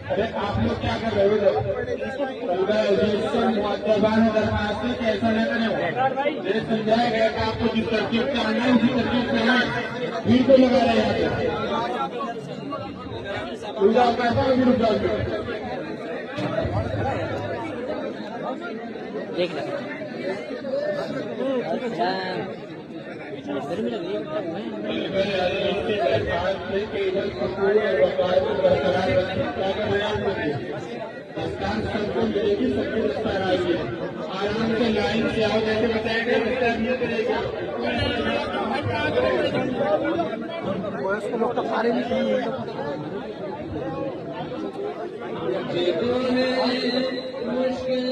अरे आप लोग क्या कर रहे हो? ऐसा न करें। ये समझाया गया कि आपको जिस तरकीब से आना है उसी तरकीब से आना है। भीड़ को लगा रहे हैं पूजा कैसा भी रुक जाओ। देख लो आराम से लाइन से आओ, जैसे बताया गया करेगा। वयस्क लोग तो सारे भी मुश्किल